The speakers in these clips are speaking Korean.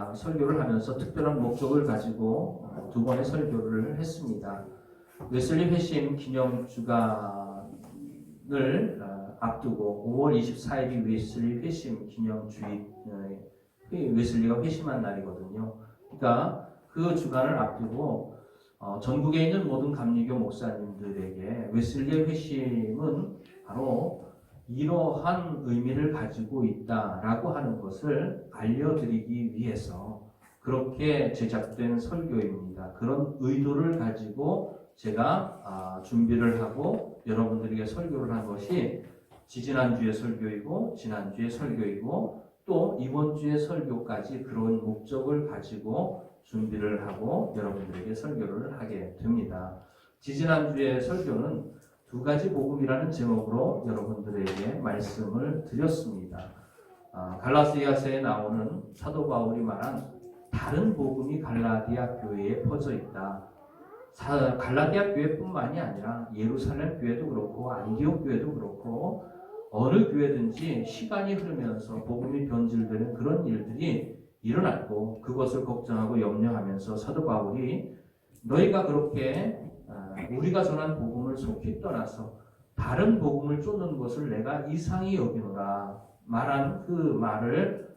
제가 설교를 하면서 특별한 목적을 가지고 두 번의 설교를 했습니다. 웨슬리 회심 기념 주간을 앞두고 5월 24일이 웨슬리 회심 기념 주일, 웨슬리가 회심한 날이거든요. 그러니까 그 주간을 앞두고 전국에 있는 모든 감리교 목사님들에게 웨슬리의 회심은 바로 이러한 의미를 가지고 있다라고 하는 것을 알려드리기 위해서 그렇게 제작된 설교입니다. 그런 의도를 가지고 제가 준비를 하고 여러분들에게 설교를 한 것이 지지난주의 설교이고 지난주의 설교이고 또 이번 주의 설교까지 그런 목적을 가지고 준비를 하고 여러분들에게 설교를 하게 됩니다. 지지난주의 설교는 두 가지 복음이라는 제목으로 여러분들에게 말씀을 드렸습니다. 갈라디아서에 나오는 사도 바울이 말한 다른 복음이 갈라디아 교회에 퍼져 있다. 갈라디아 교회뿐만이 아니라 예루살렘 교회도 그렇고 안디옥 교회도 그렇고 어느 교회든지 시간이 흐르면서 복음이 변질되는 그런 일들이 일어났고 그것을 걱정하고 염려하면서 사도 바울이 너희가 그렇게 우리가 전한 복음을 속히 떠나서 다른 복음을 쫓는 것을 내가 이상히 여기노라 말한 그 말을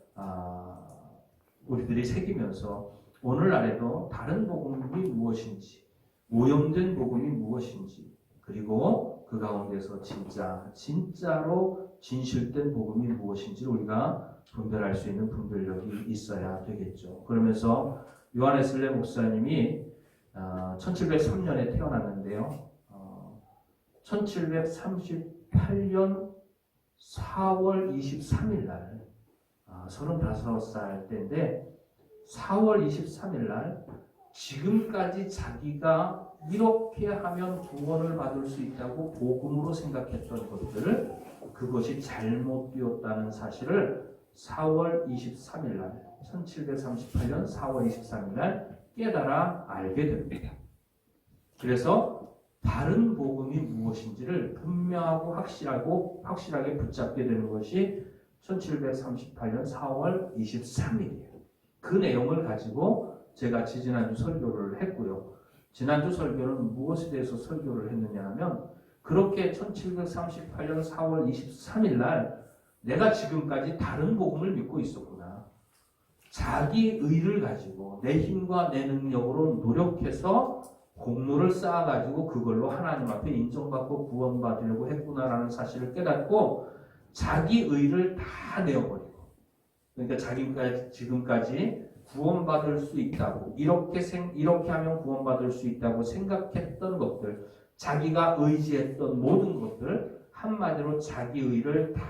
우리들이 새기면서 오늘날에도 다른 복음이 무엇인지 오염된 복음이 무엇인지 그리고 그 가운데서 진짜로 진실된 복음이 무엇인지 우리가 분별할 수 있는 분별력이 있어야 되겠죠. 그러면서 요한 웨슬리 목사님이 1703년에 태어났는데요. 1738년 4월 23일 날 35살 때인데 4월 23일 날 지금까지 자기가 이렇게 하면 구원을 받을 수 있다고 복음으로 생각했던 것들을 그것이 잘못되었다는 사실을 4월 23일 날 1738년 4월 23일 날 깨달아 알게 됩니다. 그래서 다른 복음이 무엇인지를 분명하고 확실하게 붙잡게 되는 것이 1738년 4월 23일이에요. 그 내용을 가지고 제가 지난주 설교를 했고요. 지난주 설교는 무엇에 대해서 설교를 했느냐 하면 그렇게 1738년 4월 23일 날 내가 지금까지 다른 복음을 믿고 있었구나. 자기 의를 가지고 내 힘과 내 능력으로 노력해서 공로를 쌓아가지고 그걸로 하나님 앞에 인정받고 구원받으려고 했구나라는 사실을 깨닫고 자기 의를 다 내어버리고 그러니까 자기가 지금까지 구원받을 수 있다고 이렇게 하면 구원받을 수 있다고 생각했던 것들 자기가 의지했던 모든 것들 한마디로 자기 의를 다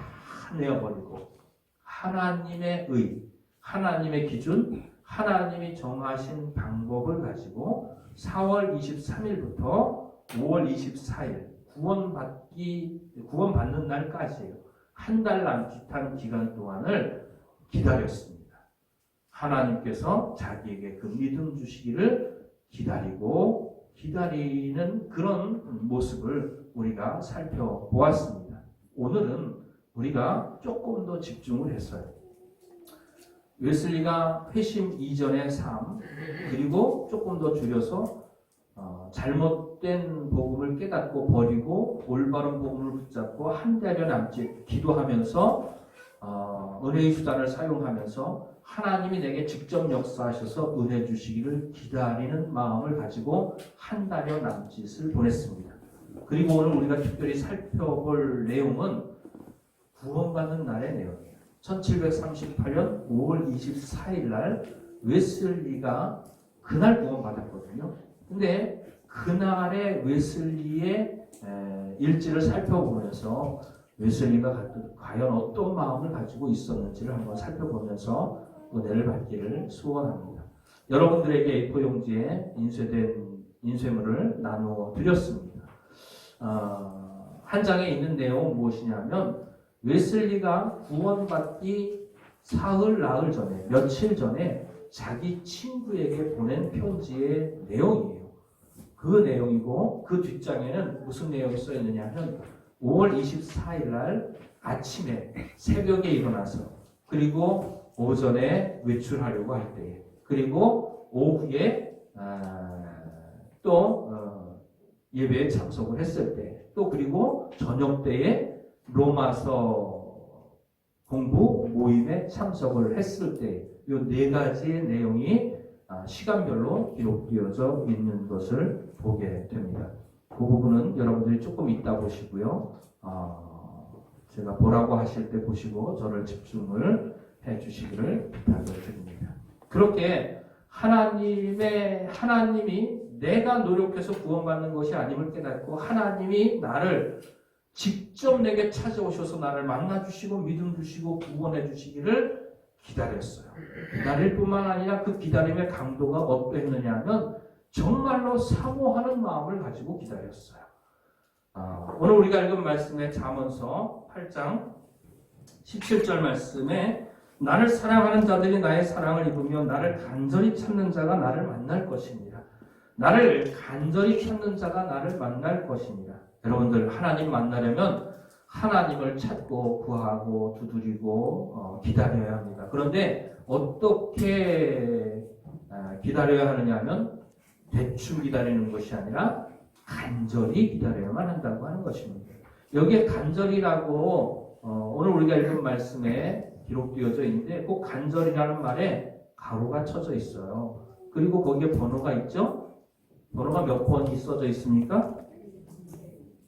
내어버리고 하나님의 의 하나님의 기준, 하나님이 정하신 방법을 가지고 4월 23일부터 5월 24일 구원받는 날까지예요. 한 달 남짓한 기간 동안을 기다렸습니다. 하나님께서 자기에게 그 믿음 주시기를 기다리는 그런 모습을 우리가 살펴보았습니다. 오늘은 우리가 조금 더 집중을 했어요. 웨슬리가 회심 이전의 삶 그리고 조금 더 줄여서 잘못된 복음을 깨닫고 버리고 올바른 복음을 붙잡고 한 달여 남짓 기도하면서 은혜의 수단을 사용하면서 하나님이 내게 직접 역사하셔서 은혜 주시기를 기다리는 마음을 가지고 한 달여 남짓을 보냈습니다. 그리고 오늘 우리가 특별히 살펴볼 내용은 구원받는 날의 내용이에요. 1738년 5월 24일 날 웨슬리가 그날 구원받았거든요. 근데 그날의 웨슬리의 일지를 살펴보면서 웨슬리가 과연 어떤 마음을 가지고 있었는지를 한번 살펴보면서 은혜를 받기를 소원합니다. 여러분들에게 A4용지에 인쇄된 인쇄물을 나누어 드렸습니다. 한 장에 있는 내용은 무엇이냐면 웨슬리가 구원받기 사흘 나흘 전에 며칠 전에 자기 친구에게 보낸 편지의 내용이에요. 그 내용이고 그 뒷장에는 무슨 내용이 써 있느냐 하면 5월 24일 날 아침에 새벽에 일어나서 그리고 오전에 외출하려고 할 때, 그리고 오후에 또 예배에 참석을 했을 때, 또 그리고 저녁 때에 로마서 공부 모임에 참석을 했을 때, 이 네 가지의 내용이 시간별로 기록되어져 있는 것을 보게 됩니다. 그 부분은 여러분들이 조금 이따 보시고요. 제가 보라고 하실 때 보시고 저를 집중을 해 주시기를 부탁을 드립니다. 그렇게 하나님이 내가 노력해서 구원받는 것이 아님을 깨닫고 하나님이 나를 직접 내게 찾아오셔서 나를 만나주시고 믿음 주시고 구원해 주시기를 기다렸어요. 기다릴 뿐만 아니라 그 기다림의 강도가 어떠했느냐 하면 정말로 사모하는 마음을 가지고 기다렸어요. 오늘 우리가 읽은 말씀의 잠언서 8장 17절 말씀에 나를 사랑하는 자들이 나의 사랑을 입으며 나를 간절히 찾는 자가 나를 만날 것입니다. 나를 간절히 찾는 자가 나를 만날 것입니다. 여러분들 하나님 만나려면 하나님을 찾고 구하고 두드리고 기다려야 합니다. 그런데 어떻게 기다려야 하느냐 하면 대충 기다리는 것이 아니라 간절히 기다려야만 한다고 하는 것입니다. 여기에 간절이라고 오늘 우리가 읽은 말씀에 기록되어져 있는데 꼭 간절이라는 말에 가로가 쳐져 있어요. 그리고 거기에 번호가 있죠? 번호가 몇 번이 써져 있습니까?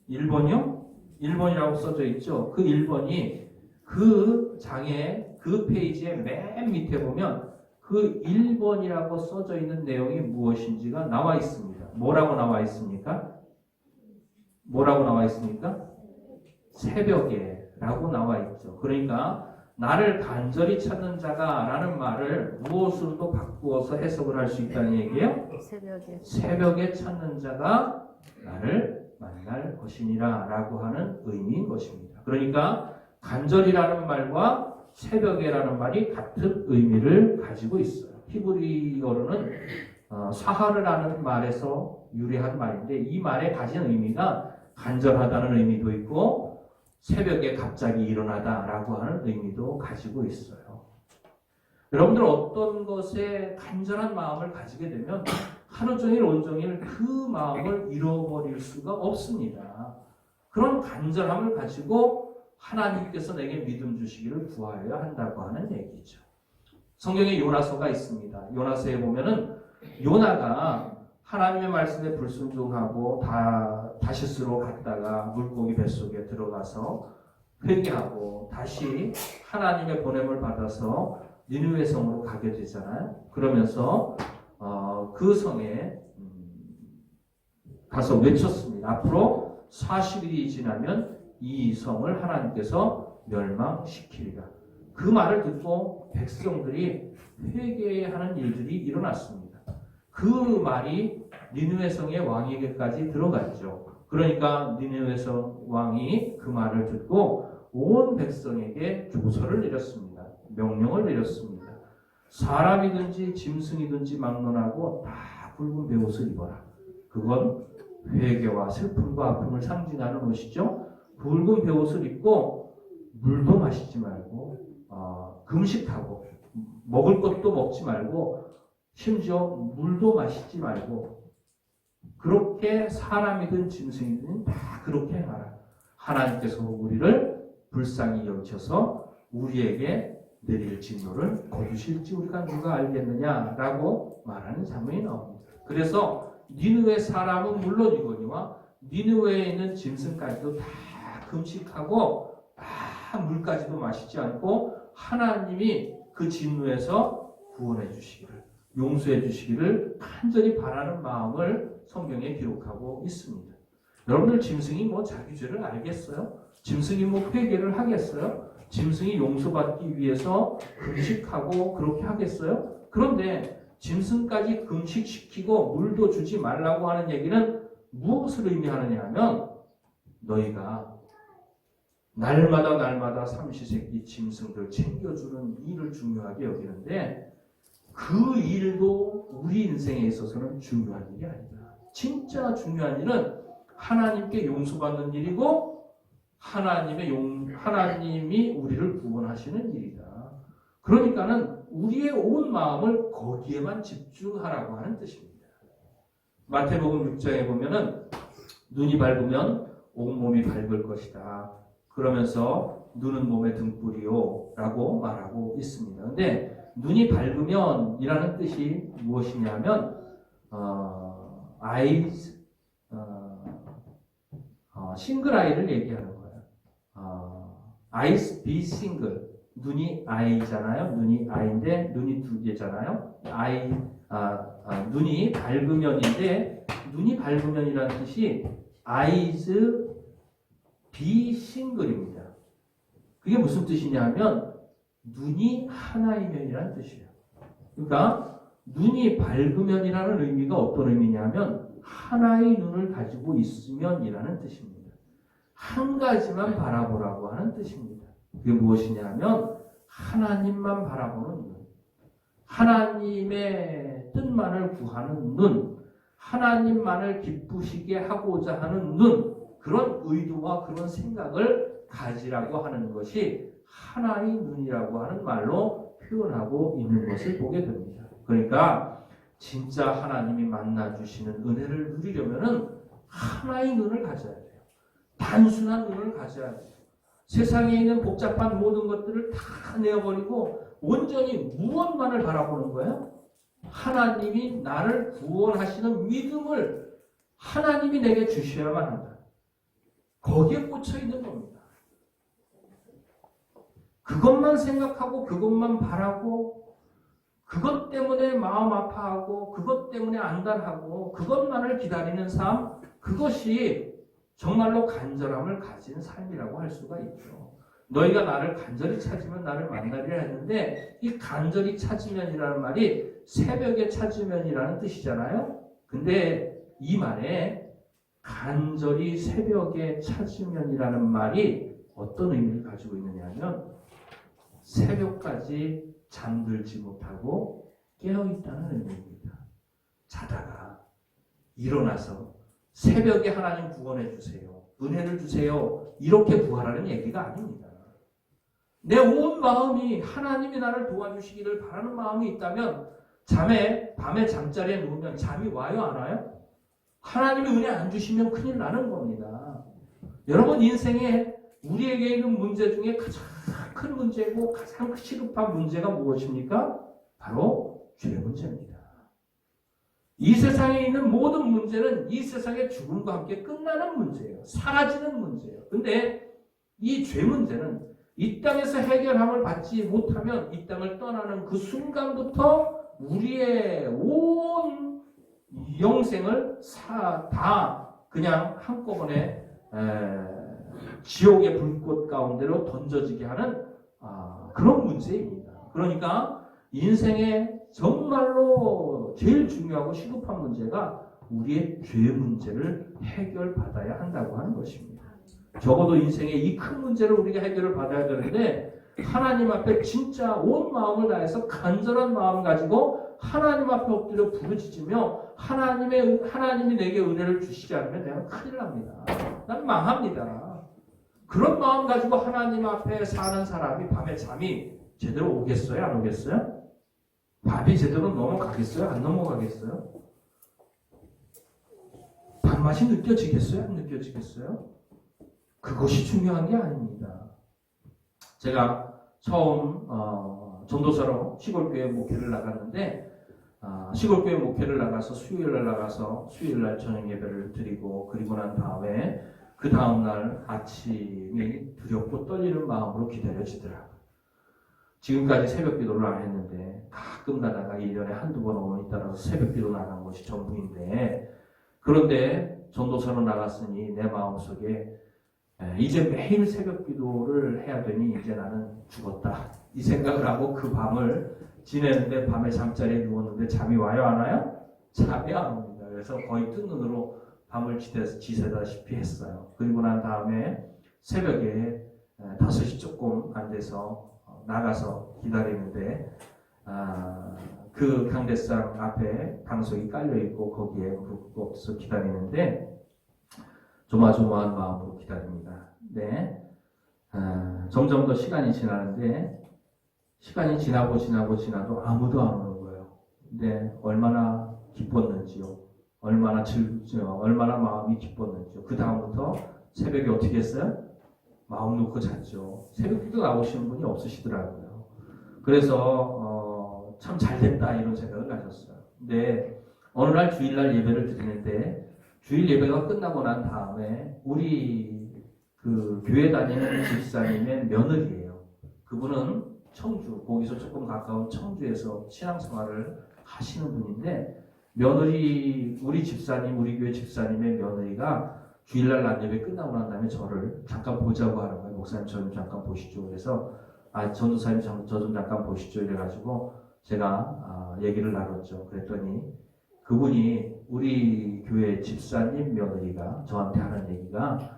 1번이요? 1번이라고 써져 있죠? 그 1번이 그 장에 그 페이지의 맨 밑에 보면 그 1번이라고 써져 있는 내용이 무엇인지가 나와 있습니다. 뭐라고 나와 있습니까? 뭐라고 나와 있습니까? 새벽에 라고 나와 있죠. 그러니까 나를 간절히 찾는 자가 라는 말을 무엇으로도 바꾸어서 해석을 할 수 있다는 얘기예요? 새벽에 찾는 자가 나를 만날 것이니라 라고 하는 의미인 것입니다. 그러니까 간절이라는 말과 새벽에라는 말이 같은 의미를 가지고 있어요. 히브리어로는 사하르라는 말에서 유래한 말인데 이 말에 가진 의미가 간절하다는 의미도 있고 새벽에 갑자기 일어나다라고 하는 의미도 가지고 있어요. 여러분들 어떤 것에 간절한 마음을 가지게 되면 하루 종일 온종일 그 마음을 잃어버릴 수가 없습니다. 그런 간절함을 가지고 하나님께서 내게 믿음 주시기를 구하여야 한다고 하는 얘기죠. 성경에 요나서가 있습니다. 요나서에 보면은 요나가 하나님의 말씀에 불순종하고 다시스로 갔다가 물고기 뱃속에 들어가서 회개하고 다시 하나님의 보냄을 받아서 니느웨 성으로 가게 되잖아요. 그러면서 그 성에 가서 외쳤습니다. 앞으로 40일이 지나면 이 성을 하나님께서 멸망시키리라. 그 말을 듣고 백성들이 회개하는 일들이 일어났습니다. 그 말이 니느웨 성의 왕에게까지 들어갔죠. 그러니까 니느웨 성 왕이 그 말을 듣고 온 백성에게 조서를 내렸습니다. 명령을 내렸습니다. 사람이든지 짐승이든지 막론하고 다 굵은 베옷을 입어라. 그건 회개와 슬픔과 아픔을 상징하는 옷이죠. 굵은 베옷을 입고 물도 마시지 말고 금식하고 먹을 것도 먹지 말고 심지어 물도 마시지 말고 그렇게 사람이든 짐승이든 다 그렇게 행하라. 하나님께서 우리를 불쌍히 여기셔서 우리에게 내릴 진노를 거두실지 우리가 누가 알겠느냐라고 말하는 장면이 나옵니다. 그래서 니느웨 사람은 물론이거니와 니느웨에 있는 짐승까지도 다 금식하고 물까지도 마시지 않고 하나님이 그 진노에서 구원해 주시기를 용서해 주시기를 간절히 바라는 마음을 성경에 기록하고 있습니다. 여러분들 짐승이 뭐 자기 죄를 알겠어요? 짐승이 뭐 회개를 하겠어요? 짐승이 용서받기 위해서 금식하고 그렇게 하겠어요? 그런데 짐승까지 금식시키고 물도 주지 말라고 하는 얘기는 무엇을 의미하느냐 하면 너희가 날마다 삼시세끼 짐승들 챙겨주는 일을 중요하게 여기는데 그 일도 우리 인생에 있어서는 중요한 일이 아니다. 진짜 중요한 일은 하나님께 용서받는 일이고 하나님이 우리를 구원하시는 일이다. 그러니까는 우리의 온 마음을 거기에만 집중하라고 하는 뜻입니다. 마태복음 6장에 보면은 눈이 밝으면 온몸이 밝을 것이다. 그러면서 눈은 몸의 등불이요 라고 말하고 있습니다. 근데 눈이 밝으면 이라는 뜻이 무엇이냐면 eyes, 싱글 아이를 얘기하는 거예요. eyes be single. 눈이 아이잖아요. 눈이 아이인데 눈이 두 개잖아요. 눈이 밝으면인데 눈이 밝으면이라는 뜻이 eyes be single입니다. 그게 무슨 뜻이냐면 눈이 하나이면이라는 뜻이에요. 그러니까 눈이 밝으면이라는 의미가 어떤 의미냐면 하나의 눈을 가지고 있으면이라는 뜻입니다. 한 가지만 바라보라고 하는 뜻입니다. 그게 무엇이냐면 하나님만 바라보는 눈, 하나님의 뜻만을 구하는 눈, 하나님만을 기쁘시게 하고자 하는 눈, 그런 의도와 그런 생각을 가지라고 하는 것이 하나의 눈이라고 하는 말로 표현하고 있는 것을 보게 됩니다. 그러니까 진짜 하나님이 만나주시는 은혜를 누리려면은 하나의 눈을 가져야 돼요. 단순한 눈을 가져야 돼요. 세상에 있는 복잡한 모든 것들을 다 내어버리고 온전히 무엇만을 바라보는 거예요? 하나님이 나를 구원하시는 믿음을 하나님이 내게 주셔야만 한다. 거기에 꽂혀 있는 겁니다. 그것만 생각하고 그것만 바라고 그것 때문에 마음 아파하고 그것 때문에 안달하고 그것만을 기다리는 삶, 그것이 정말로 간절함을 가진 삶이라고 할 수가 있죠. 너희가 나를 간절히 찾으면 나를 만나리라 했는데 이 간절히 찾으면이라는 말이 새벽에 찾으면이라는 뜻이잖아요. 근데 이 말에 간절히 새벽에 찾으면이라는 말이 어떤 의미를 가지고 있느냐면 새벽까지 잠들지 못하고 깨어있다는 의미입니다. 자다가 일어나서 새벽에 하나님 구원해 주세요. 은혜를 주세요. 이렇게 구하라는 얘기가 아닙니다. 내 온 마음이 하나님이 나를 도와주시기를 바라는 마음이 있다면 밤에 잠자리에 누우면 잠이 와요? 안 와요? 하나님이 은혜 안 주시면 큰일 나는 겁니다. 여러분 인생에 우리에게 있는 문제 중에 가장 큰 문제고 가장 시급한 문제가 무엇입니까? 바로 죄 문제입니다. 이 세상에 있는 모든 문제는 이 세상의 죽음과 함께 끝나는 문제예요. 사라지는 문제예요. 근데 이 죄 문제는 이 땅에서 해결함을 받지 못하면 이 땅을 떠나는 그 순간부터 우리의 온 영생을 다 그냥 한꺼번에 지옥의 불꽃 가운데로 던져지게 하는 그런 문제입니다. 그러니까 인생의 정말로 제일 중요하고 시급한 문제가 우리의 죄 문제를 해결받아야 한다고 하는 것입니다. 적어도 인생의 이 큰 문제를 우리가 해결을 받아야 되는데 하나님 앞에 진짜 온 마음을 다해서 간절한 마음 가지고 하나님 앞에 엎드려 부르짖으며 하나님이 내게 은혜를 주시지 않으면 내가 큰일 납니다. 난 망합니다. 그런 마음 가지고 하나님 앞에 사는 사람이 밤에 잠이 제대로 오겠어요? 안 오겠어요? 밥이 제대로 넘어가겠어요? 안 넘어가겠어요? 밥맛이 느껴지겠어요? 안 느껴지겠어요? 그것이 중요한 게 아닙니다. 제가 처음 전도사로 시골교회 목회를 나갔는데 시골교회 목회를 나가서 수요일날 나가서 수요일날 저녁 예배를 드리고 그리고 난 다음에 그 다음날 아침이 두렵고 떨리는 마음으로 기다려지더라고요. 지금까지 새벽 기도를 안 했는데 가끔 가다가 1년에 한두 번 어머니 따라서 새벽 기도 나간 것이 전부인데 그런데 전도사로 나갔으니 내 마음속에 이제 매일 새벽 기도를 해야 되니 이제 나는 죽었다 이 생각을 하고 그 밤을 지내는데 밤에 잠자리에 누웠는데 잠이 와요 안 와요? 잠이 안 옵니다. 그래서 거의 뜬 눈으로 밤을 지새다시피 했어요. 그리고 난 다음에 새벽에 5시 조금 안 돼서 나가서 기다리는데 그 강대상 앞에 방석이 깔려있고 거기에 무릎 꿇어서 기다리는데 조마조마한 마음으로 기다립니다. 네, 점점 더 시간이 지나는데 시간이 지나도 아무도 안 오는 거예요. 근데 얼마나 기뻤는지요. 얼마나 마음이 기뻤는지요. 그 다음부터 새벽에 어떻게 했어요? 마음 놓고 잤죠. 새벽기도 나오시는 분이 없으시더라고요. 그래서 참 잘됐다 이런 생각을 가졌어요. 근데 어느 날 주일날 예배를 드리는데 주일 예배가 끝나고 난 다음에 우리 그 교회 다니는 집사님의 며느리예요. 그분은 청주, 거기서 조금 가까운 청주에서 신앙생활을 하시는 분인데 며느리, 우리 교회 집사님의 며느리가 주일날 낮예배 끝나고 난 다음에 저를 잠깐 보자고 하는 거예요. 목사님 저 좀 잠깐 보시죠. 그래서 전도사님 저 좀 잠깐 보시죠. 이래가지고 제가 얘기를 나눴죠. 그랬더니 그분이 우리 교회 집사님 며느리가 저한테 하는 얘기가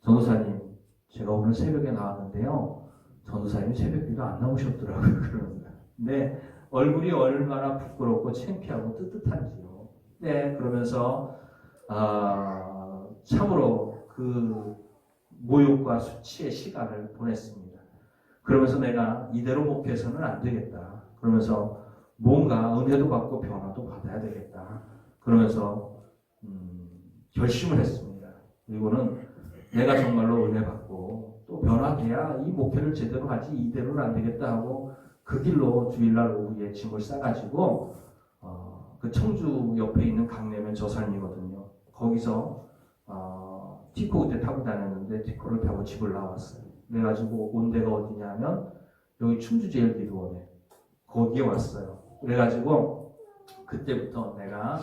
전도사님 제가 오늘 새벽에 나왔는데요. 전도사님이 새벽기도 안 나오셨더라고요. 그러는 거예요. 근데 얼굴이 얼마나 부끄럽고 창피하고 뜨뜻한지요. 네, 그러면서 참으로 그 모욕과 수치의 시간을 보냈습니다. 그러면서 내가 이대로 목회해서는 안 되겠다. 그러면서 뭔가 은혜도 받고 변화도 받아야 되겠다. 그러면서 결심을 했습니다. 그리고는 내가 정말로 은혜 받고 또 변화돼야 이 목회를 제대로 하지 이대로는 안 되겠다 하고 그 길로 주일날 오후에 짐을 싸가지고 그 청주 옆에 있는 강내면 저산이거든요. 거기서 티코 그때 타고 다녔는데 티코를 타고 집을 나왔어요. 그래가지고 온 데가 어디냐면 여기 충주제일기도원에 거기에 왔어요. 그래가지고 그때부터 내가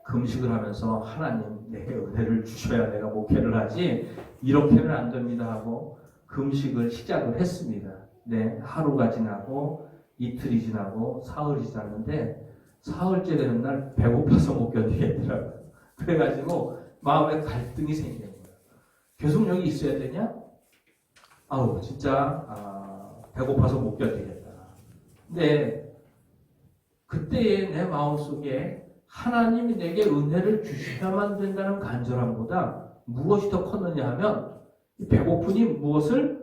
금식을 하면서 하나님 내게 은혜를 주셔야 내가 목회를 하지 이렇게는 안 됩니다 하고 금식을 시작을 했습니다. 네, 하루가 지나고 이틀이 지나고 사흘이 지났는데 사흘째 되는 날 배고파서 못 견디겠더라고요. 그래가지고 마음에 갈등이 생긴 거예요. 계속 여기 있어야 되냐? 아우 진짜 배고파서 못 견디겠다. 근데 그때의 내 마음속에 하나님이 내게 은혜를 주셔야만 된다는 간절함보다 무엇이 더 컸느냐 하면 배고프니 무엇을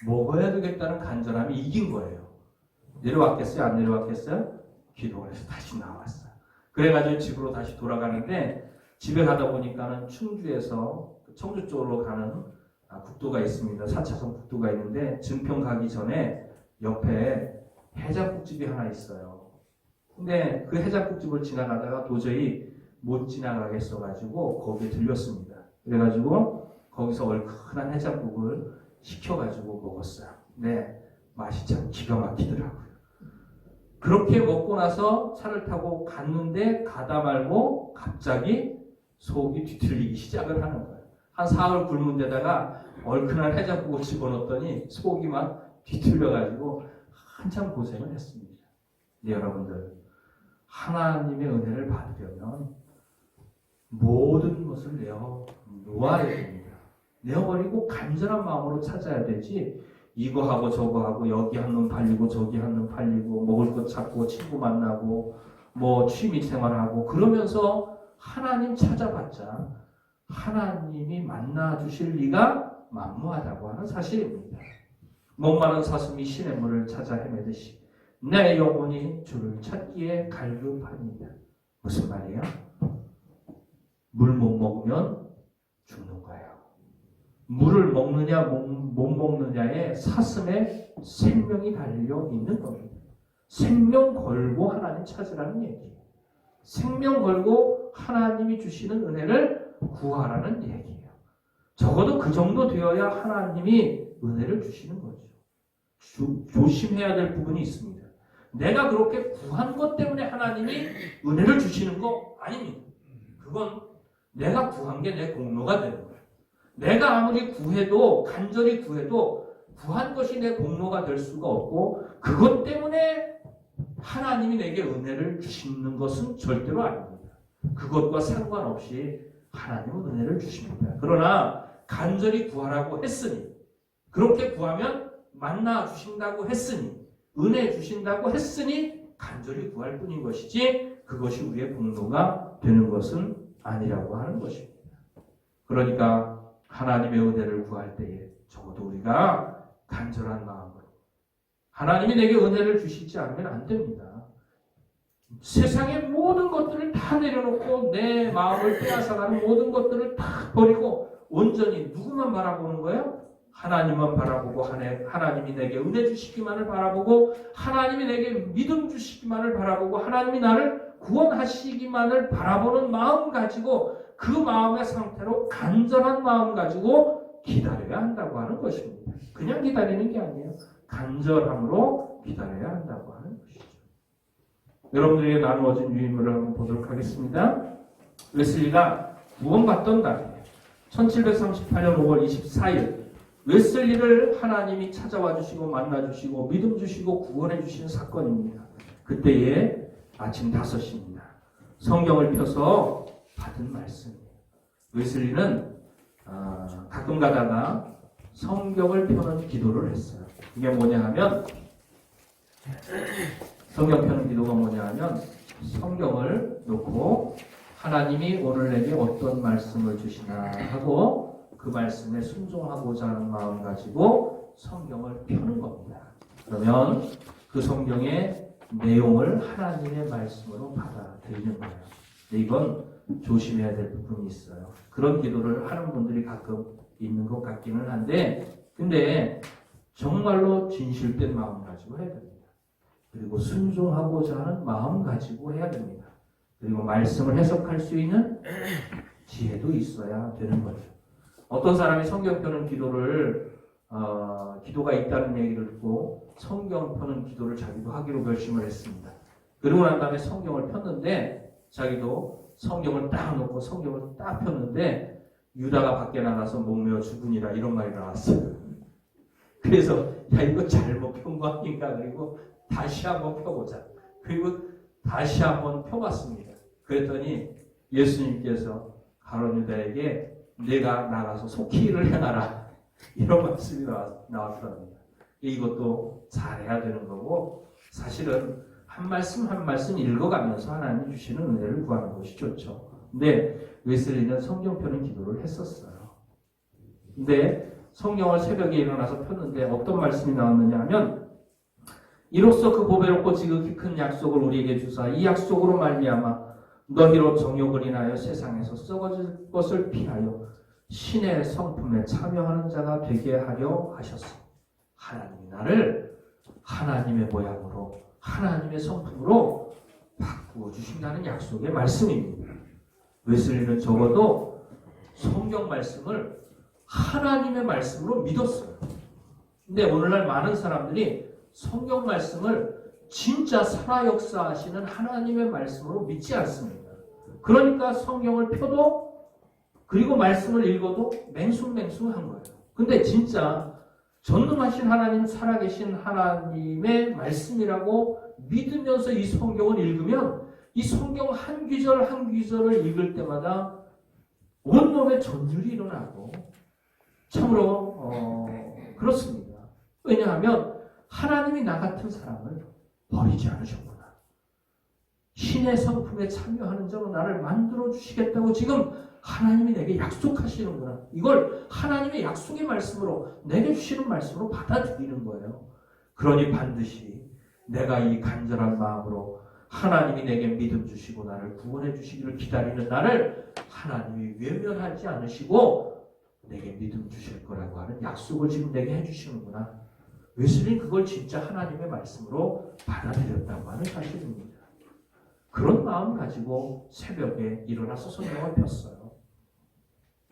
먹어야 되겠다는 간절함이 이긴 거예요. 내려왔겠어요? 안 내려왔겠어요? 기도를 해서 다시 나왔어요. 그래가지고 집으로 다시 돌아가는데 집에 가다 보니까는 충주에서 청주 쪽으로 가는 국도가 있습니다. 4차선 국도가 있는데 증평 가기 전에 옆에 해장국집이 하나 있어요. 근데 그 해장국집을 지나가다가 도저히 못 지나가겠어가지고 거기에 들렸습니다. 그래가지고 거기서 얼큰한 해장국을 시켜가지고 먹었어요. 네, 맛이 참 기가 막히더라고요. 그렇게 먹고 나서 차를 타고 갔는데 가다 말고 갑자기 속이 뒤틀리기 시작을 하는 거예요. 한 사흘 굶은 데다가 얼큰한 해장국을 집어넣었더니 속이 막 뒤틀려가지고 한참 고생을 했습니다. 네, 여러분들 하나님의 은혜를 받으려면 모든 것을 내어놓아야 됩니다. 내어버리고 간절한 마음으로 찾아야 되지 이거 하고 저거 하고 여기 한 놈 팔리고 저기 한 놈 팔리고 먹을 것 찾고 친구 만나고 뭐 취미생활하고 그러면서 하나님 찾아봤자 하나님이 만나주실 리가 만무하다고 하는 사실입니다. 목마른 사슴이 시냇물을 찾아 헤매듯이 내 영혼이 주를 찾기에 갈급합니다. 무슨 말이에요? 물 못 먹으면 죽는 거예요. 물을 먹느냐 못 먹느냐에 사슴의 생명이 달려 있는 겁니다. 생명 걸고 하나님 찾으라는 얘기예요. 생명 걸고 하나님이 주시는 은혜를 구하라는 얘기예요. 적어도 그 정도 되어야 하나님이 은혜를 주시는 거죠. 조심해야 될 부분이 있습니다. 내가 그렇게 구한 것 때문에 하나님이 은혜를 주시는 거 아닙니다. 그건 내가 구한 게 내 공로가 되는 거예요. 내가 아무리 구해도 간절히 구해도 구한 것이 내 공로가 될 수가 없고 그것 때문에 하나님이 내게 은혜를 주시는 것은 절대로 아닙니다. 그것과 상관없이 하나님은 은혜를 주십니다. 그러나 간절히 구하라고 했으니 그렇게 구하면 만나 주신다고 했으니 은혜 주신다고 했으니 간절히 구할 뿐인 것이지 그것이 우리의 공로가 되는 것은 아니라고 하는 것입니다. 그러니까 하나님의 은혜를 구할 때에 적어도 우리가 간절한 마음으로 하나님이 내게 은혜를 주시지 않으면 안 됩니다. 세상의 모든 것들을 다 내려놓고 내 마음을 빼앗아가는 모든 것들을 다 버리고 온전히 누구만 바라보는 거예요? 하나님만 바라보고 하나님이 내게 은혜 주시기만을 바라보고 하나님이 내게 믿음 주시기만을 바라보고 하나님이 나를 구원하시기만을 바라보는 마음 가지고 그 마음의 상태로 간절한 마음 가지고 기다려야 한다고 하는 것입니다. 그냥 기다리는 게 아니에요. 간절함으로 기다려야 한다고 하는 것이죠. 여러분들에게 나누어진 유인물을 한번 보도록 하겠습니다. 웨슬리가 구원받던 날이에요. 1738년 5월 24일 웨슬리를 하나님이 찾아와 주시고 만나 주시고 믿음 주시고 구원해 주신 사건입니다. 그때에 아침 5시입니다. 성경을 펴서 받은 말씀이에요. 웨슬리는 가끔 가다가 성경을 펴는 기도를 했어요. 이게 뭐냐 하면 성경 펴는 기도가 뭐냐 하면 성경을 놓고 하나님이 오늘 내게 어떤 말씀을 주시나 하고 그 말씀에 순종하고자 하는 마음 가지고 성경을 펴는 겁니다. 그러면 그 성경의 내용을 하나님의 말씀으로 받아들이는 거예요. 근데 이건 조심해야 될 부분이 있어요. 그런 기도를 하는 분들이 가끔 있는 것 같기는 한데 근데 정말로 진실된 마음 가지고 해야 됩니다. 그리고 순종하고자 하는 마음 가지고 해야 됩니다. 그리고 말씀을 해석할 수 있는 지혜도 있어야 되는 거죠. 어떤 사람이 성경 펴는 기도를 기도가 있다는 얘기를 듣고 성경 펴는 기도를 자기도 하기로 결심을 했습니다. 그러고 난 다음에 성경을 폈는데 자기도 성경을 딱 놓고 성경을 딱 폈는데 유다가 밖에 나가서 목매어 죽으니라 이런 말이 나왔어요. 그래서 야 이거 잘못 편 거 아닌가 그리고 다시 한번 펴보자. 그리고 다시 한번 펴봤습니다. 그랬더니 예수님께서 가룟 유다에게 내가 나가서 속히 일을 해놔라 이런 말씀이 나왔더랍니다. 이것도 잘해야 되는 거고 사실은 한 말씀 한 말씀 읽어가면서 하나님 주시는 은혜를 구하는 것이 좋죠. 근데 웨슬리는 성경 펴는 기도를 했었어요. 근데 성경을 새벽에 일어나서 폈는데 어떤 말씀이 나왔느냐 하면 이로써 그 보배롭고 지극히 큰 약속을 우리에게 주사 이 약속으로 말미암아 너희로 정욕을 인하여 세상에서 썩어질 것을 피하여 신의 성품에 참여하는 자가 되게 하려 하셨어. 하나님이 나를 하나님의 모양으로 하나님의 성품으로 바꾸어 주신다는 약속의 말씀입니다. 웨슬리는 적어도 성경 말씀을 하나님의 말씀으로 믿었어요. 근데 오늘날 많은 사람들이 성경 말씀을 진짜 살아 역사하시는 하나님의 말씀으로 믿지 않습니다. 그러니까 성경을 펴도 그리고 말씀을 읽어도 맹숭맹숭한 거예요. 근데 진짜 전능하신 하나님, 살아계신 하나님의 말씀이라고 믿으면서 이 성경을 읽으면 이 성경 한 귀절 한 귀절을 읽을 때마다 온몸에 전율이 일어나고 참으로 그렇습니다. 왜냐하면 하나님이 나 같은 사람을 버리지 않으셨구나. 신의 성품에 참여하는 자로 나를 만들어 주시겠다고 지금 하나님이 내게 약속하시는구나. 이걸 하나님의 약속의 말씀으로 내게 주시는 말씀으로 받아들이는 거예요. 그러니 반드시 내가 이 간절한 마음으로 하나님이 내게 믿음 주시고 나를 구원해 주시기를 기다리는 나를 하나님이 외면하지 않으시고 내게 믿음 주실 거라고 하는 약속을 지금 내게 해주시는구나. 웨슬리는 그걸 진짜 하나님의 말씀으로 받아들였다고 하는 사실입니다. 그런 마음 가지고 새벽에 일어나서 성경을 폈어요.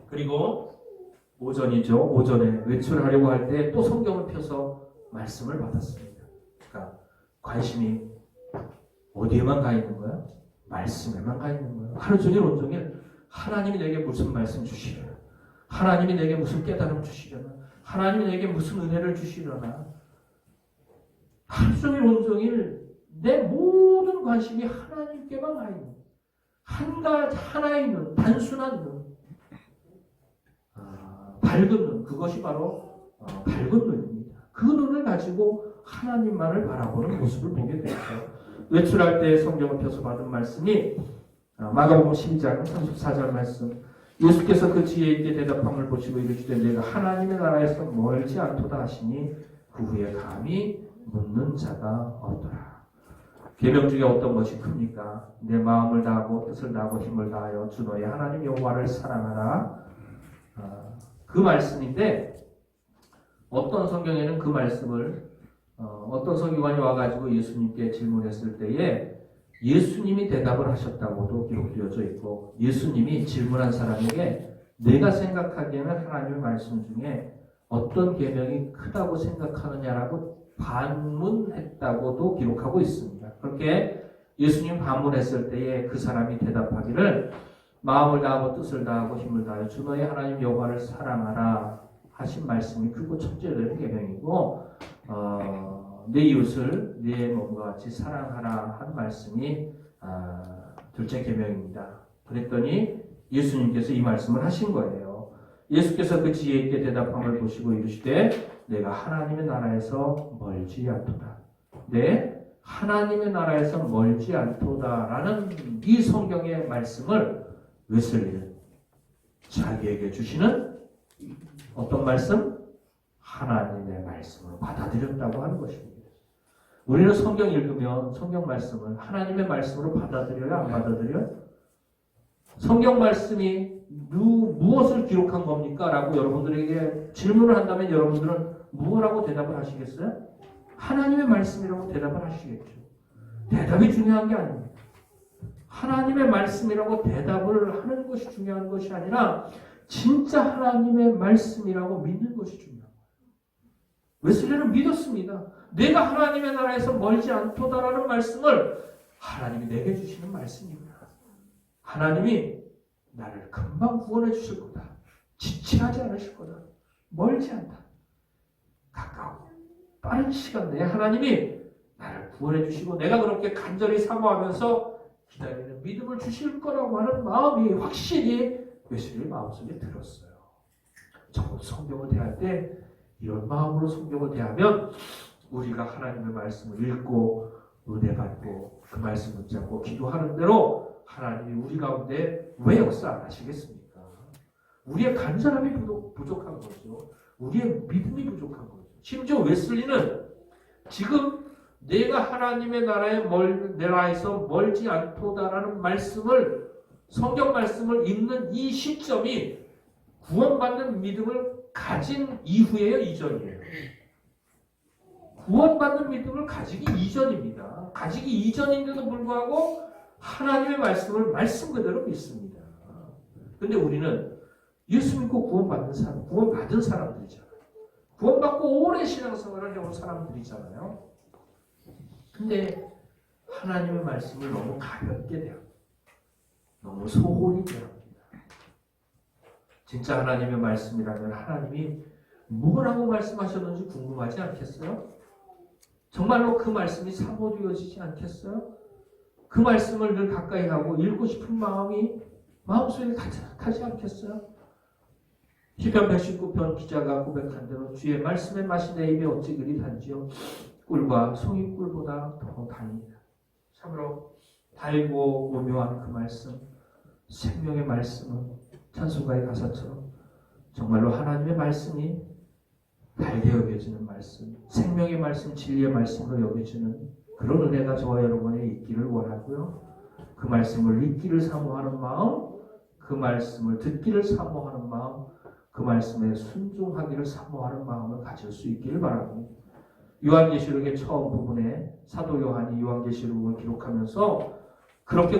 그리고 오전이죠. 오전에 외출하려고 할 때 또 성경을 펴서 말씀을 받았습니다. 그러니까 관심이 어디에만 가 있는 거야? 말씀에만 가 있는 거야. 하루 종일 온종일 하나님이 내게 무슨 말씀 주시려나? 하나님이 내게 무슨 깨달음 주시려나? 하나님이 내게 무슨 은혜를 주시려나? 하루 종일 온종일 내 모든 관심이 하나님께만 가 있는 하나의 눈, 단순한 눈, 밝은 눈, 그것이 바로 밝은 눈입니다. 그 눈을 가지고 하나님만을 바라보는 모습을 보게 되죠. 외출할 때 성경을 펴서 받은 말씀이 마가복음 12장 34절 말씀. 예수께서 그 지혜 있게 대답함을 보시고 이르시되 내가 하나님의 나라에서 멀지 않도다 하시니 그 후에 감히 묻는 자가 없더라. 계명 중에 어떤 것이 큽니까? 내 마음을 다하고 뜻을 다하고 힘을 다하여 주 너의 하나님 여호와를 사랑하라. 그 말씀인데 어떤 성경에는 그 말씀을 어떤 서기관이 와가지고 예수님께 질문했을 때에 예수님이 대답을 하셨다고도 기록되어져 있고 예수님이 질문한 사람에게 내가 생각하기에는 하나님의 말씀 중에 어떤 계명이 크다고 생각하느냐라고 반문했다고도 기록하고 있습니다. 그렇게 예수님 반문했을 때에 그 사람이 대답하기를 마음을 다하고 뜻을 다하고 힘을 다하여 주 너의 하나님 여호와를 사랑하라 하신 말씀이 크고 첫째되는 계명이고 내 이웃을 내 몸과 같이 사랑하라 한 말씀이 둘째 계명입니다. 그랬더니 예수님께서 이 말씀을 하신 거예요. 예수께서 그 지혜 있게 대답함을 보시고 이르시되 내가 하나님의 나라에서 멀지 않도다. 네, 하나님의 나라에서 멀지 않도다라는 이 성경의 말씀을 웨슬리는 자기에게 주시는 어떤 말씀? 하나님의 말씀으로 받아들였다고 하는 것입니다. 우리는 성경 읽으면 성경 말씀을 하나님의 말씀으로 받아들여요? 안 받아들여요? 성경 말씀이 무엇을 기록한 겁니까? 라고 여러분들에게 질문을 한다면 여러분들은 무엇라고 대답을 하시겠어요? 하나님의 말씀이라고 대답을 하시겠죠. 대답이 중요한 게 아닙니다. 하나님의 말씀이라고 대답을 하는 것이 중요한 것이 아니라 진짜 하나님의 말씀이라고 믿는 것이 중요합니다. 웨슬리는 믿었습니다. 내가 하나님의 나라에서 멀지 않도다라는 말씀을 하나님이 내게 주시는 말씀입니다. 하나님이 나를 금방 구원해 주실 거다. 지체하지 않으실 거다. 멀지 않다. 가까운 빠른 시간 내에 하나님이 나를 구원해 주시고 내가 그렇게 간절히 사모하면서 기다리는 믿음을 주실 거라고 하는 마음이 확실히 웨슬리의 마음속에 들었어요. 저도 성경을 대할 때 이런 마음으로 성경을 대하면 우리가 하나님의 말씀을 읽고 은혜 받고 그 말씀 붙잡고 기도하는 대로 하나님이 우리 가운데 왜 역사 안 하시겠습니까? 우리의 간절함이 부족한 거죠. 우리의 믿음이 부족한 거죠. 심지어 웨슬리는 지금 내가 하나님의 나라에서 멀지 않도다라는 말씀을 성경 말씀을 읽는 이 시점이 구원받는 믿음을 가진 이후에요, 이전이에요. 구원받는 믿음을 가지기 이전입니다. 가지기 이전인데도 불구하고 하나님의 말씀을 말씀 그대로 믿습니다. 그런데 우리는 예수 믿고 구원받은 사람들이잖아요. 구원받고 오래 신앙생활을 해온 사람들이잖아요. 근데 하나님의 말씀을 너무 가볍게 대합니다. 너무 소홀히 대합니다. 진짜 하나님의 말씀이라면 하나님이 뭐라고 말씀하셨는지 궁금하지 않겠어요? 정말로 그 말씀이 사모되어지지 않겠어요? 그 말씀을 늘 가까이 하고 읽고 싶은 마음이 마음속에 가득하지 않겠어요? 시편 119편 기자가 고백한 대로 주의 말씀의 맛이 내 입에 어찌 그리 단지요 꿀과 송이꿀보다 더 달니다. 참으로 달고 오묘한 그 말씀, 생명의 말씀은 찬송가의 가사처럼 정말로 하나님의 말씀이 달게 여겨지는 말씀, 생명의 말씀, 진리의 말씀으로 여겨지는 그런 은혜가 저와 여러분에 있기를 원하고요. 그 말씀을 읽기를 사모하는 마음, 그 말씀을 듣기를 사모하는 마음, 그 말씀에 순종하기를 사모하는 마음을 가질 수 있기를 바랍니다. 요한계시록의 처음 부분에 사도 요한이 요한계시록을 기록하면서 그렇게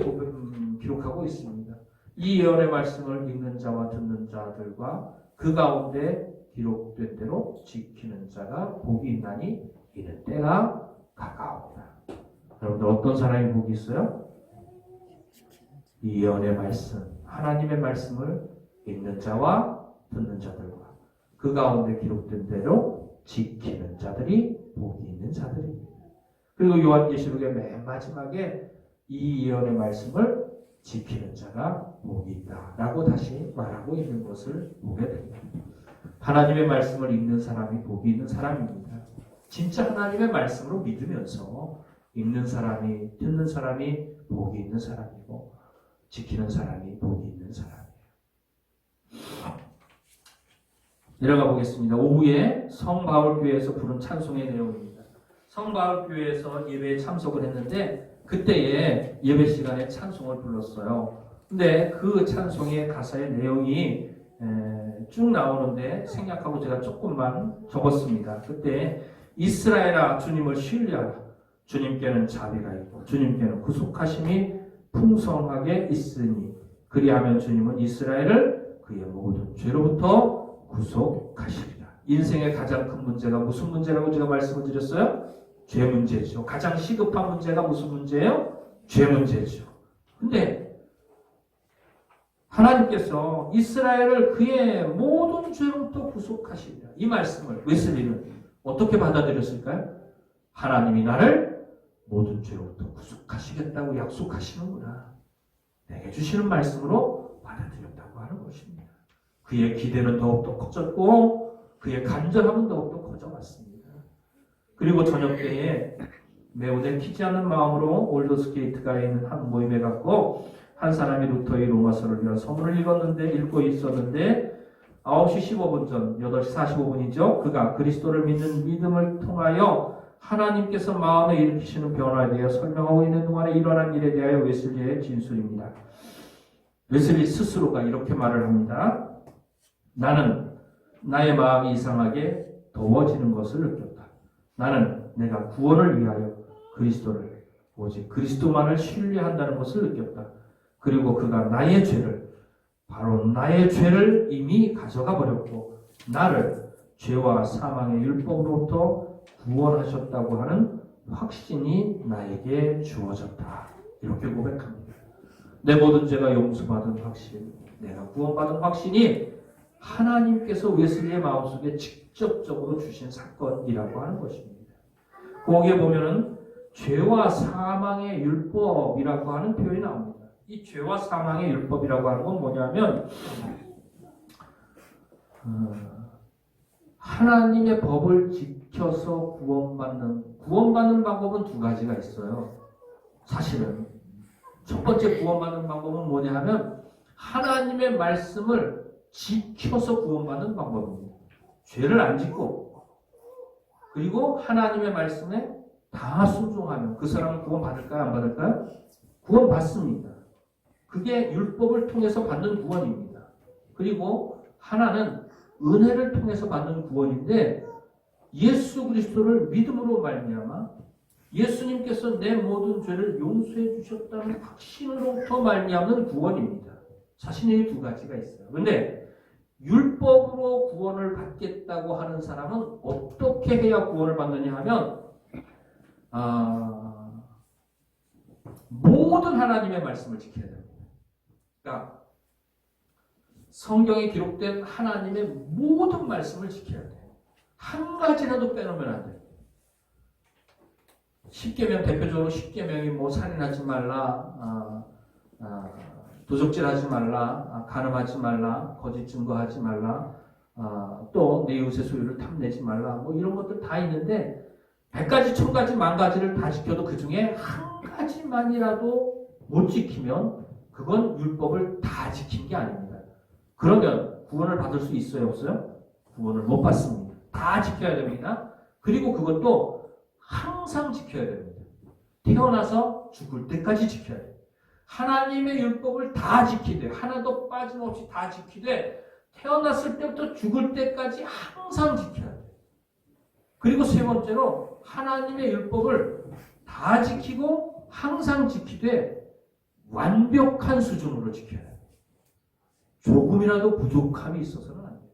기록하고 있습니다. 이 예언의 말씀을 읽는 자와 듣는 자들과 그 가운데 기록된 대로 지키는 자가 복이 있나니 이는 때가 가까우다. 여러분들 어떤 사람이 복이 있어요? 이 예언의 말씀, 하나님의 말씀을 읽는 자와 듣는 자들과 그 가운데 기록된 대로 지키는 자들이 복이 있는 자들입니다. 그리고 요한계시록의 맨 마지막에 이 예언의 말씀을 지키는 자가 복이 있다라고 다시 말하고 있는 것을 보게 됩니다. 하나님의 말씀을 읽는 사람이 복이 있는 사람입니다. 진짜 하나님의 말씀으로 믿으면서 읽는 사람이, 듣는 사람이 복이 있는 사람이고 지키는 사람이 복이 있는 사람이에요. 내려가 보겠습니다. 오후에 성바울교회에서 부른 찬송의 내용입니다. 성바울교회에서 예배에 참석을 했는데 그때에 예배 시간에 찬송을 불렀어요. 근데 그 찬송의 가사의 내용이 쭉 나오는데 생략하고 제가 조금만 적었습니다. 그때 이스라엘아 주님을 신뢰하라. 주님께는 자비가 있고 주님께는 구속하심이 풍성하게 있으니 그리하면 주님은 이스라엘을 그의 모든 죄로부터 구속하시리라. 인생의 가장 큰 문제가 무슨 문제라고 제가 말씀을 드렸어요? 죄 문제죠. 가장 시급한 문제가 무슨 문제예요? 죄 문제죠. 근데 하나님께서 이스라엘을 그의 모든 죄로부터 구속하시리라. 이 말씀을 웨슬리는 어떻게 받아들였을까요? 하나님이 나를 모든 죄로부터 구속하시겠다고 약속하시는구나. 내게 주시는 말씀으로 받아들였다고 하는 것입니다. 그의 기대는 더욱더 커졌고 그의 간절함은 더욱더 커져갔습니다. 그리고 저녁 때에 매우 내키지 않은 마음으로 올더스게이트가에 있는 한 모임에 갔고 한 사람이 루터의 로마서를 위한 서문을 읽고 있었는데 9시 15분 전 8시 45분이죠. 그가 그리스도를 믿는 믿음을 통하여 하나님께서 마음에 일으키시는 변화에 대해 설명하고 있는 동안에 일어난 일에 대하여 웨슬리의 진술입니다. 웨슬리 스스로가 이렇게 말을 합니다. 나는 나의 마음이 이상하게 더워지는 것을 느꼈다. 나는 내가 구원을 위하여 그리스도를 오직 그리스도만을 신뢰한다는 것을 느꼈다. 그리고 그가 나의 죄를 바로 나의 죄를 이미 가져가 버렸고 나를 죄와 사망의 율법으로부터 구원하셨다고 하는 확신이 나에게 주어졌다. 이렇게 고백합니다. 내 모든 죄가 용서받은 확신, 내가 구원받은 확신이 하나님께서 웨슬리의 마음속에 직접적으로 주신 사건이라고 하는 것입니다. 거기에 보면은 죄와 사망의 율법이라고 하는 표현이 나옵니다. 이 죄와 사망의 율법이라고 하는 건 뭐냐면 하나님의 법을 지켜서 구원받는 방법은 두 가지가 있어요. 사실은 첫 번째 구원받는 방법은 뭐냐 하면 하나님의 말씀을 지켜서 구원받는 방법입니다. 죄를 안 짓고 그리고 하나님의 말씀에 다 순종하면 그 사람은 구원받을까요? 안 받을까요? 구원받습니다. 그게 율법을 통해서 받는 구원입니다. 그리고 하나는 은혜를 통해서 받는 구원인데 예수 그리스도를 믿음으로 말미암아 예수님께서 내 모든 죄를 용서해 주셨다는 확신으로부터 말미암는 구원입니다. 자신의 두 가지가 있어요. 그런데 율법으로 구원을 받겠다고 하는 사람은 어떻게 해야 구원을 받느냐 하면 모든 하나님의 말씀을 지켜야 됩니다. 그러니까 성경에 기록된 하나님의 모든 말씀을 지켜야 돼요. 한 가지라도 빼놓으면 안 돼요. 10계명 대표적으로 10계명이 뭐 살인하지 말라, 도적질하지 말라, 간음하지 말라, 거짓 증거하지 말라, 또 내 이웃의 소유를 탐내지 말라, 뭐 이런 것들 다 있는데 100가지, 1000가지, 10,000가지를 다 지켜도 그 중에 한 가지만이라도 못 지키면 그건 율법을 다 지킨 게 아닙니다. 그러면 구원을 받을 수 있어요, 없어요? 구원을 못 받습니다. 다 지켜야 됩니다. 그리고 그것도 항상 지켜야 됩니다. 태어나서 죽을 때까지 지켜야 돼요. 하나님의 율법을 다 지키되 하나도 빠짐없이 다 지키되 태어났을 때부터 죽을 때까지 항상 지켜야 돼요. 그리고 세 번째로 하나님의 율법을 다 지키고 항상 지키되 완벽한 수준으로 지켜야 돼요. 조금이라도 부족함이 있어서는 안 돼요.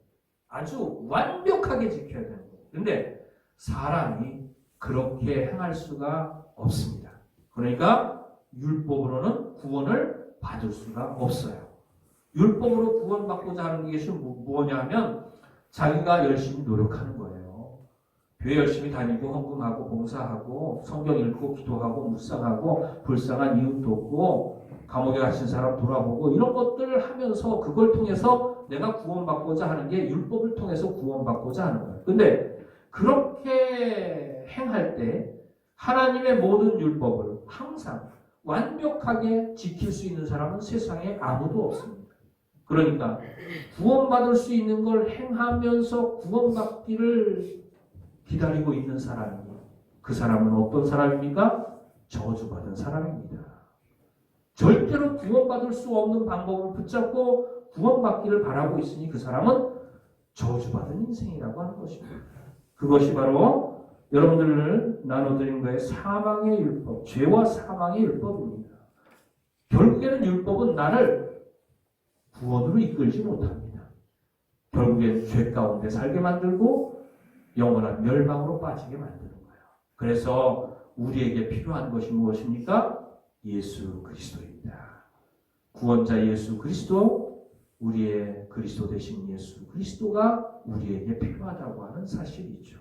아주 완벽하게 지켜야 되는 거예요. 그런데 사람이 그렇게 행할 수가 없습니다. 그러니까 율법으로는 구원을 받을 수가 없어요. 율법으로 구원받고자 하는 것이 뭐냐 하면 자기가 열심히 노력하는 거예요. 교회 열심히 다니고 헌금하고 봉사하고 성경 읽고 기도하고 묵상하고 불쌍한 이웃 돕고 감옥에 갇힌 사람 돌아보고 이런 것들을 하면서 그걸 통해서 내가 구원받고자 하는 게 율법을 통해서 구원받고자 하는 거예요. 근데 그렇게 행할 때 하나님의 모든 율법을 항상 완벽하게 지킬 수 있는 사람은 세상에 아무도 없습니다. 그러니까 구원받을 수 있는 걸 행하면서 구원받기를 기다리고 있는 사람이 그 사람은 어떤 사람입니까? 저주받은 사람입니다. 절대로 구원받을 수 없는 방법을 붙잡고 구원받기를 바라고 있으니 그 사람은 저주받은 인생이라고 하는 것입니다. 그것이 바로 여러분들을 나눠드린 거에 사망의 율법, 죄와 사망의 율법입니다. 결국에는 율법은 나를 구원으로 이끌지 못합니다. 결국엔 죄 가운데 살게 만들고 영원한 멸망으로 빠지게 만드는 거예요. 그래서 우리에게 필요한 것이 무엇입니까? 예수 그리스도입니다. 구원자 예수 그리스도, 우리의 그리스도 되신 예수 그리스도가 우리에게 필요하다고 하는 사실이죠.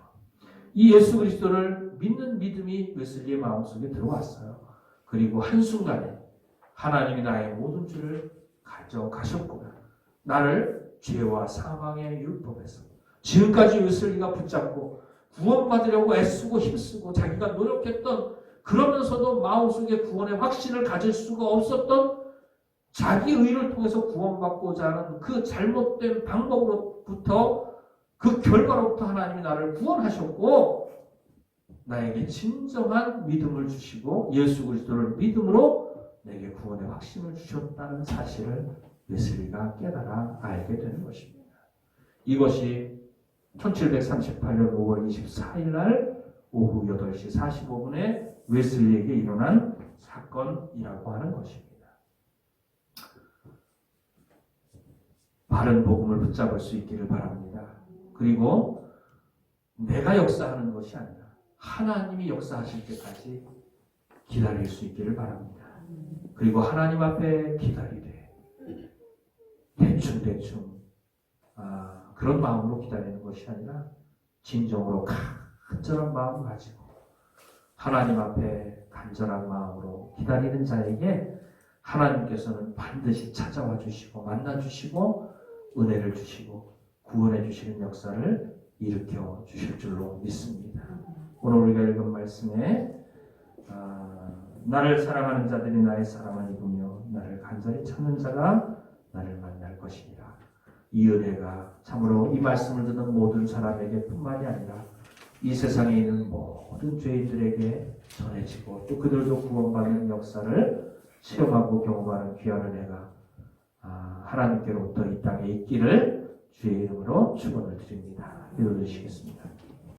이 예수 그리스도를 믿는 믿음이 웨슬리의 마음속에 들어왔어요. 그리고 한순간에 하나님이 나의 모든 죄를 가져가셨구나. 나를 죄와 사망의 율법에서 지금까지 웨슬리가 붙잡고 구원받으려고 애쓰고 힘쓰고 자기가 노력했던, 그러면서도 마음속에 구원의 확신을 가질 수가 없었던 자기 의를 통해서 구원받고자 하는 그 잘못된 방법으로부터, 그 결과로부터 하나님이 나를 구원하셨고 나에게 진정한 믿음을 주시고 예수 그리스도를 믿음으로 내게 구원의 확신을 주셨다는 사실을 웨슬리가 깨달아 알게 되는 것입니다. 이것이 1738년 5월 24일 날 오후 8시 45분에 웨슬리에게 일어난 사건이라고 하는 것입니다. 바른 복음을 붙잡을 수 있기를 바랍니다. 그리고 내가 역사하는 것이 아니라 하나님이 역사하실 때까지 기다릴 수 있기를 바랍니다. 그리고 하나님 앞에 기다리되 대충 그런 마음으로 기다리는 것이 아니라 진정으로 간절한 마음을 가지고 하나님 앞에 간절한 마음으로 기다리는 자에게 하나님께서는 반드시 찾아와 주시고 만나 주시고 은혜를 주시고 구원해 주시는 역사를 일으켜 주실 줄로 믿습니다. 오늘 우리가 읽은 말씀에 나를 사랑하는 자들이 나의 사랑을 입으며 나를 간절히 찾는 자가 나를 만날 것이니라. 이 은혜가 참으로 이 말씀을 듣는 모든 사람에게 뿐만이 아니라 이 세상에 있는 모든 죄인들에게 전해지고 또 그들도 구원받는 역사를 체험하고 경험하는 귀한 은혜가 하나님께로부터 이 땅에 있기를 주의 이름으로 축원을 드립니다. 기도드리시겠습니다.